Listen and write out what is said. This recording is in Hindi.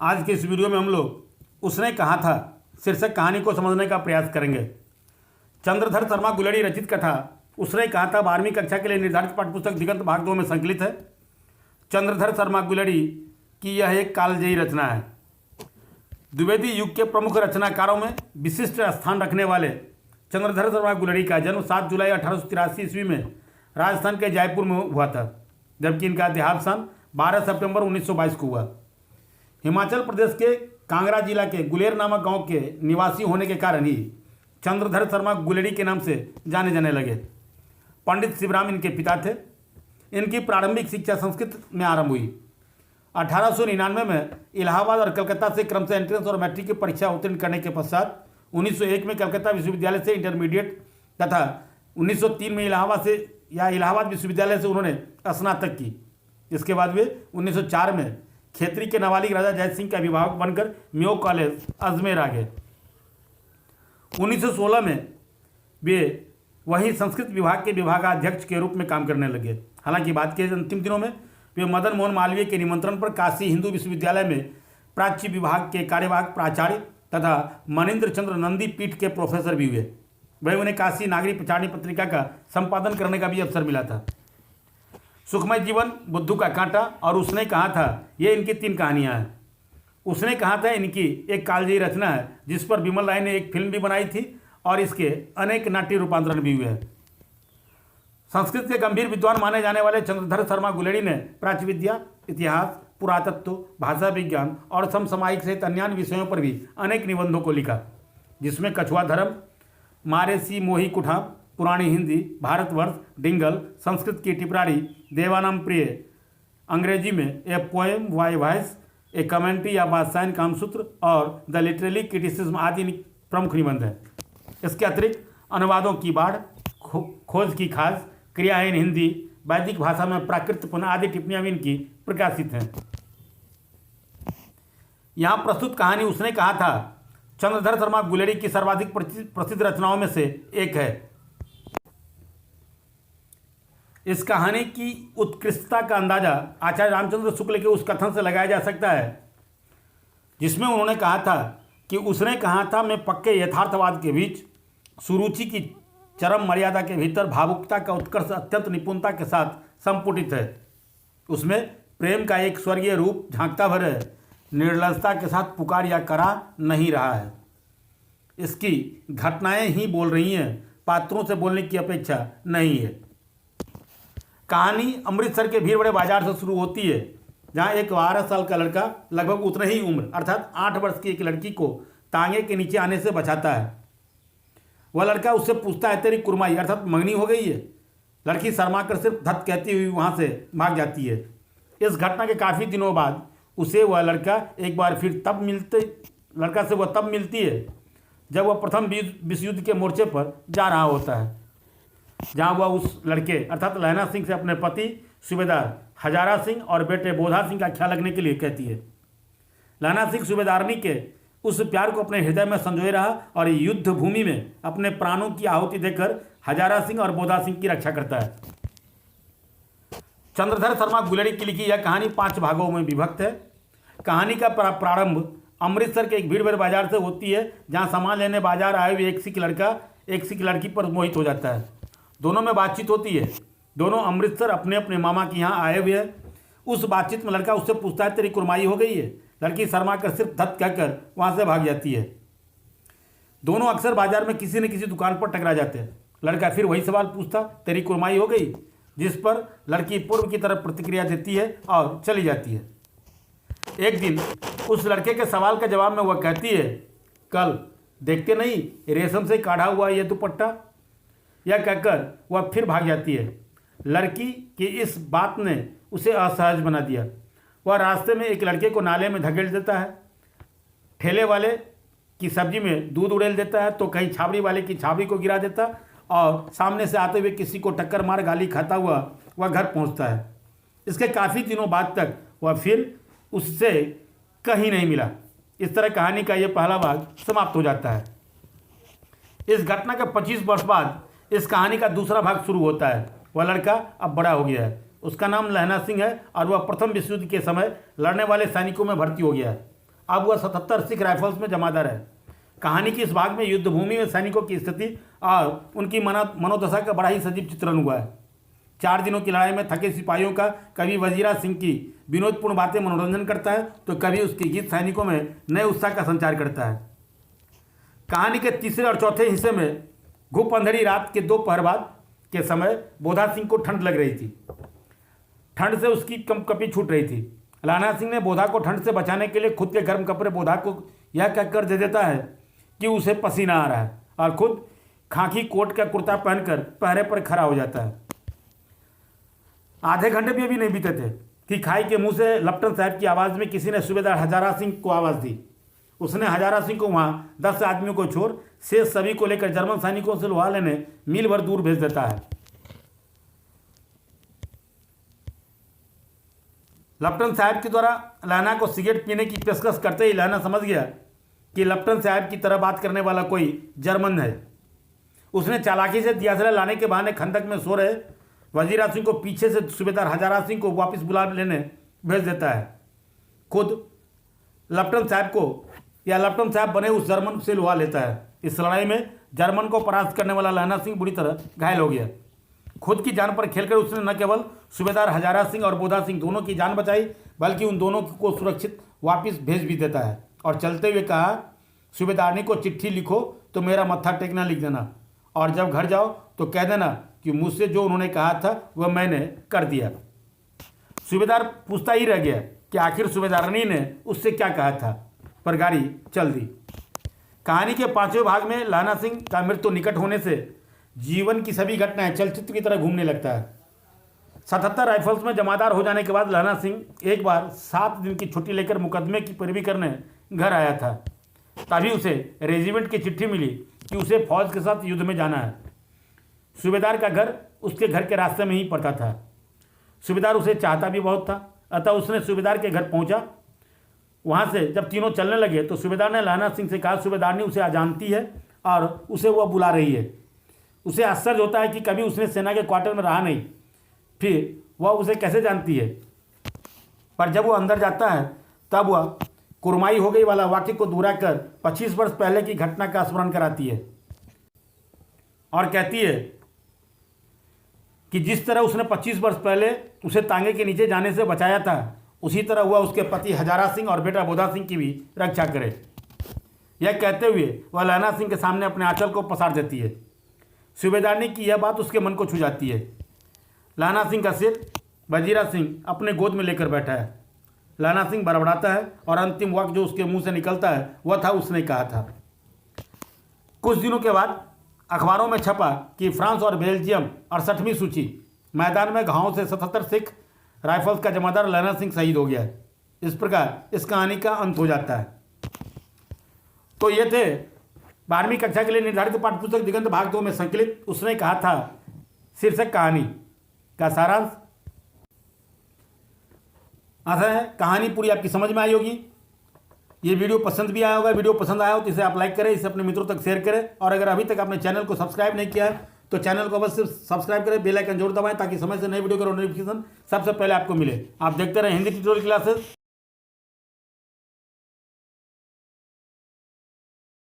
आज के इस वीडियो में हम लोग उसने कहा था शीर्षक कहानी को समझने का प्रयास करेंगे। चंद्रधर शर्मा गुलेरी रचित कथा उसने कहा था 12वीं कक्षा के लिए निर्धारित पाठ्यपुस्तक दिगंत भाग 2 में संकलित है। चंद्रधर शर्मा गुलेरी की यह एक कालजयी रचना है। द्विवेदी युग के प्रमुख रचनाकारों में विशिष्ट स्थान रखने वाले चंद्रधर शर्मा गुलेरी का जन्म 7 जुलाई 1883 ईस्वी में राजस्थान के जयपुर में हुआ था, जबकि इनका देहावसान 12 सितंबर 1922 को हुआ। हिमाचल प्रदेश के कांगड़ा जिला के गुलेर नामक गांव के निवासी होने के कारण ही चंद्रधर शर्मा गुलेरी के नाम से जाने जाने लगे। पंडित शिवराम इनके पिता थे। इनकी प्रारंभिक शिक्षा संस्कृत में आरंभ हुई। 1899 में इलाहाबाद और कलकत्ता से क्रम से एंट्रेंस और मैट्रिक की परीक्षा उत्तीर्ण करने के पश्चात 1901 में कलकत्ता विश्वविद्यालय से इंटरमीडिएट तथा 1903 में इलाहाबाद विश्वविद्यालय से उन्होंने स्नातक की। इसके बाद वे 1904 में खेतरी के नाबालिग राजा जय सिंह के अभिभावक बनकर मेयो कॉलेज अजमेर आ गए। 1916 में वे वहीं संस्कृत विभाग के विभागाध्यक्ष के रूप में काम करने लगे। हालांकि बाद के अंतिम दिनों में वे मदन मोहन मालवीय के निमंत्रण पर काशी हिंदू विश्वविद्यालय में प्राच्य विभाग के कार्यवाहक प्राचार्य तथा मनिंद्र चंद्र नंदी पीठ के प्रोफेसर भी हुए। वहीं उन्हें काशी नागरिक प्रचारणी पत्रिका का संपादन करने का भी अवसर मिला था। सुखमय जीवन, बुद्धू का कांटा और उसने कहा था, ये इनकी 3 कहानियां हैं। उसने कहा था इनकी एक कालजयी रचना है जिस पर विमल राय ने एक फिल्म भी बनाई थी और इसके अनेक नाट्य रूपांतरण भी हुए हैं। संस्कृत के गंभीर विद्वान माने जाने वाले चंद्रधर शर्मा गुलेरी ने प्राच्य विद्या, इतिहास, पुरातत्व, भाषा विज्ञान और समसामयिक सहित अन्य विषयों पर भी अनेक निबंधों को लिखा, जिसमें कछुआ धर्म, मारेसी मोही कुठा, पुरानी हिंदी, भारतवर्ष, डिंगल, संस्कृत की टिपरारी, देवानाम प्रिय, अंग्रेजी में a poem why voice, a commentary या बादशाह कामसूत्र और द लिटरेरी क्रिटिसिज्म आदि प्रमुख निबंध हैं। इसके अतिरिक्त अनुवादों की बाढ़, खोज की खास, क्रियाहीन हिंदी, वैदिक भाषा में प्राकृत पुनः आदि टिप्पणियां भी इनकी प्रकाशित हैं। यहाँ प्रस्तुत कहानी उसने कहा था चंद्रधर शर्मा गुलेरी की सर्वाधिक प्रसिद्ध रचनाओं में से एक है। इस कहानी की उत्कृष्टता का अंदाजा आचार्य रामचंद्र शुक्ल के उस कथन से लगाया जा सकता है जिसमें उन्होंने कहा था कि उसने कहा था मैं पक्के यथार्थवाद के बीच सुरुचि की चरम मर्यादा के भीतर भावुकता का उत्कर्ष अत्यंत निपुणता के साथ संपुटित है। उसमें प्रेम का एक स्वर्गीय रूप झांकता भर है, निर्लजता के साथ पुकार या करा नहीं रहा है। इसकी घटनाएं ही बोल रही हैं, पात्रों से बोलने की अपेक्षा नहीं है। कहानी अमृतसर के भीड़ बड़े बाजार से शुरू होती है, जहां एक 12 साल का लड़का लगभग उतने ही उम्र अर्थात 8 वर्ष की एक लड़की को तांगे के नीचे आने से बचाता है। वह लड़का उससे पूछता है तेरी कुरमाई अर्थात मंगनी हो गई है। लड़की शर्मा कर सिर्फ धत कहती हुई वहां से भाग जाती है। इस घटना के काफ़ी दिनों बाद उसे वह लड़का एक बार फिर तब मिलती है जब वह प्रथम विश्व युद्ध के मोर्चे पर जा रहा होता है, जहां वह उस लड़के अर्थात लहना सिंह से अपने पति सूबेदार हजारा सिंह और बेटे बोधा सिंह का ख्याल रखने के लिए कहती है। लहना सिंह सूबेदारनी के उस प्यार को अपने हृदय में संजोए रहा और युद्ध भूमि में अपने प्राणों की आहुति देकर हजारा सिंह और बोधा सिंह की रक्षा करता है। चंद्रधर शर्मा गुलेरी की लिखी यह कहानी 5 भागों में विभक्त है। कहानी का प्रारंभ अमृतसर के एक भीड़ भरे बाजार से होती है, जहां सामान लेने बाजार आए हुए एक सिख लड़का एक सिख लड़की पर मोहित हो जाता है। दोनों में बातचीत होती है। दोनों अमृतसर अपने अपने मामा के यहाँ आए हुए हैं। उस बातचीत में लड़का उससे पूछता है तेरी कुरमाई हो गई है। लड़की शर्मा कर सिर्फ धत कहकर वहाँ से भाग जाती है। दोनों अक्सर बाजार में किसी न किसी दुकान पर टकरा जाते हैं। लड़का फिर वही सवाल पूछता तेरी कुरमाई हो गई, जिस पर लड़की पूर्व की तरफ प्रतिक्रिया देती है और चली जाती है। एक दिन उस लड़के के सवाल के जवाब में वह कहती है कल देखते नहीं रेशम से काढ़ा हुआ ये दुपट्टा, यह कहकर वह फिर भाग जाती है। लड़की की इस बात ने उसे असहज बना दिया। वह रास्ते में एक लड़के को नाले में धकेल देता है, ठेले वाले की सब्जी में दूध उड़ेल देता है, तो कहीं छाबड़ी वाले की छाबड़ी को गिरा देता और सामने से आते हुए किसी को टक्कर मार गाली खाता हुआ वह घर पहुंचता है। इसके काफ़ी दिनों बाद तक वह फिर उससे कहीं नहीं मिला। इस तरह कहानी का यह पहला भाग समाप्त हो जाता है। इस घटना के 25 वर्ष बाद इस कहानी का दूसरा भाग शुरू होता है। वह लड़का अब बड़ा हो गया है। उसका नाम लहना सिंह है और वह प्रथम विश्व युद्ध के समय लड़ने वाले सैनिकों में भर्ती हो गया है। अब वह 77 सिख राइफल्स में जमादार है। कहानी के इस भाग में युद्धभूमि में सैनिकों की स्थिति और उनकी मनोदशा का बड़ा ही सजीव चित्रण हुआ है। 4 दिनों की लड़ाई में थके सिपाहियों का कभी वजीरा सिंह की विनोदपूर्ण बातें मनोरंजन करता है तो कभी उसके गीत सैनिकों में नए उत्साह का संचार करता है। कहानी के तीसरे और चौथे हिस्से में घुप अंधेरी रात के 2 पहर बाद के समय बोधा सिंह को ठंड लग रही थी। ठंड से उसकी कंपकपी छूट रही थी। लाना सिंह ने बोधा को ठंड से बचाने के लिए खुद के गर्म कपड़े बोधा को यह कहकर दे देता है कि उसे पसीना आ रहा है और खुद खाकी कोट का कुर्ता पहनकर पहरे पर खड़ा हो जाता है। आधे घंटे भी अभी नहीं बीते थे कि खाई के मुंह से लपटन साहब की आवाज़ में किसी ने सूबेदार हजारा सिंह को आवाज़ दी। उसने हजारा सिंह को वहाँ 10 आदमियों को छोड़ शेष सभी को लेकर जर्मन सैनिकों से लोहा लेने मील भर दूर भेज देता है। लपटन साहब के द्वारा लहना को सिगरेट पीने की पेशकश करते ही लहना समझ गया कि लपटन साहब की तरह बात करने वाला कोई जर्मन है। उसने चालाकी से दियासला लाने के बहाने खंदक में सो रहे वजीरा सिंह को पीछे से सूबेदार हजारा सिंह को वापस बुला लेने भेज देता है। खुद लपटन साहब को या लपटन साहब बने उस जर्मन से लुहा लेता है। इस लड़ाई में जर्मन को परास्त करने वाला लहना सिंह बुरी तरह घायल हो गया। खुद की जान पर खेलकर उसने न केवल सूबेदार हजारा सिंह और बोधा सिंह दोनों की जान बचाई बल्कि उन दोनों को सुरक्षित वापस भेज भी देता है और चलते हुए कहा, सूबेदारनी को चिट्ठी लिखो तो मेरा मत्था टेकना लिख देना और जब घर जाओ तो कह देना कि मुझसे जो उन्होंने कहा था वह मैंने कर दिया। सूबेदार पूछता ही रह गया कि आखिर सूबेदारनी ने उससे क्या कहा था, पर गाड़ी चल दी। कहानी के 5वें भाग में लाना सिंह का मृत्यु निकट होने से जीवन की सभी घटनाएं चलचित्र की तरह घूमने लगता है। 77 राइफल्स में जमादार हो जाने के बाद लाना सिंह एक बार 7 दिन की छुट्टी लेकर मुकदमे की पैरवी करने घर आया था। तभी उसे रेजिमेंट की चिट्ठी मिली कि उसे फौज के साथ युद्ध में जाना है। सूबेदार का घर उसके घर के रास्ते में ही पड़ता था। सूबेदार उसे चाहता भी बहुत था, अतः उसने सूबेदार के घर पहुंचा। वहां से जब तीनों चलने लगे तो सूबेदार ने लाना सिंह से कहा, सूबेदारनी उसे जानती है और उसे वह बुला रही है। उसे आश्चर्य होता है कि कभी उसने सेना के क्वार्टर में रहा नहीं, फिर वह उसे कैसे जानती है। पर जब वो अंदर जाता है तब वह कुरमाई हो गई वाला वाक्य को दोहरा कर 25 वर्ष पहले की घटना का स्मरण कराती है और कहती है कि जिस तरह उसने 25 वर्ष पहले उसे तांगे के नीचे जाने से बचाया था उसी तरह वह उसके पति हजारा सिंह और बेटा बोधा सिंह की भी रक्षा करे। यह कहते हुए वह लाना सिंह के सामने अपने आंचल को पसार देती है। सूबेदारनी की यह बात उसके मन को छू जाती है। लाना सिंह का सिर वजीरा सिंह अपने गोद में लेकर बैठा है। लाना सिंह बड़बड़ाता है और अंतिम वाक्य जो उसके मुंह से निकलता है वह था, उसने कहा था। कुछ दिनों के बाद अखबारों में छपा कि फ्रांस और बेल्जियम 68वीं सूची मैदान में घावों से 77 सिख राइफल्स का जमादार लाना सिंह शहीद हो गया है। इस प्रकार इस कहानी का अंत हो जाता है। तो ये थे 12वीं कक्षा के लिए निर्धारित पाठ्य पुस्तक दिगंत भाग 2 में संकलित उसने कहा था शीर्षक कहानी का सारांश। आशा है कहानी पूरी आपकी समझ में आई होगी। ये वीडियो पसंद भी आया होगा। वीडियो पसंद आया हो तो इसे आप लाइक करें, इसे अपने मित्रों तक शेयर करें और अगर अभी तक आपने चैनल को सब्सक्राइब नहीं किया है तो चैनल को अवश्य सब्सक्राइब करें, बेल आइकन जरूर दबाएं ताकि समय से नए वीडियो का नोटिफिकेशन सबसे पहले आपको मिले। आप देखते रहें हिंदी ट्यूटोरियल क्लासेस।